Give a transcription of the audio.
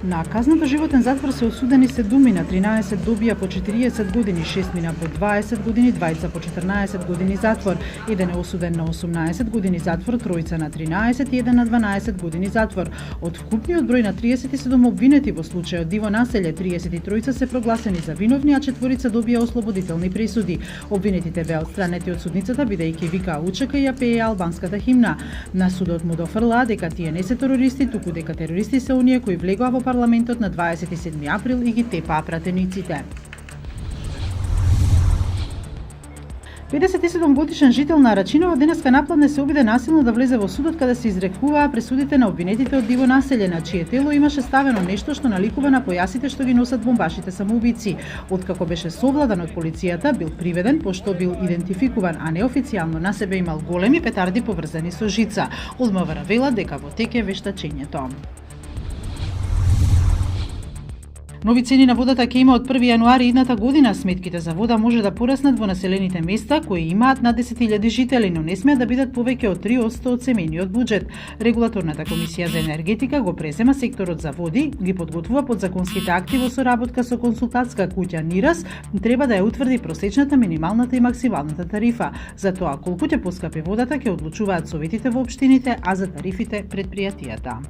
На казна доживотен затвор се осудени 7, 13 добија по 40 години, 6 по 20 години, 2 по 14 години затвор, еден е осуден на 18 години затвор, 3 на 13 и 1 на 12 години затвор. Од вкупниот број на 37 обвинети во случајот Диво населје, 33 се прогласени за виновни, а 4 добија ослободителни присуди. Обвинетите беа отстранети од судницата бидејќи ВКУЧК ја пее албанската химна. На судот му дофрла дека тие не се терористи, туку дека терористи се оние кои влегоа во парламентот на 27 април и ги тепаа пратениците. 57 годишен жител на Рачиново денеска напладне се обиде насилно да влезе во судот каде се изрекуваа пресудите на обвинетите од Диво населје, на чие тело имаше ставено нешто што наликува на појасите што ги носат бомбашите самоубици. Откако беше совладан од полицијата, бил приведен пошто бил идентификуван, а неофицијално на себе имал големи петарди поврзани со жица. Од МВР велат дека во тек е вештачењето. Нови цени на водата ќе има од 1 јануари идната година. Сметките за вода може да пораснат во населените места кои имаат над 10.000 жители, но не смеат да бидат повеќе од 3% од семејниот буџет. Регулаторната комисија за енергетика го презема секторот за води, ги подготвува подзаконските акти во соработка со консултантска куќа НИРАС, треба да ја утврди просечната, минималната и максималната тарифа. За тоа колку ќе поскапи водата ќе одлучуваат советите во општините, а за тарифите предпријатијата.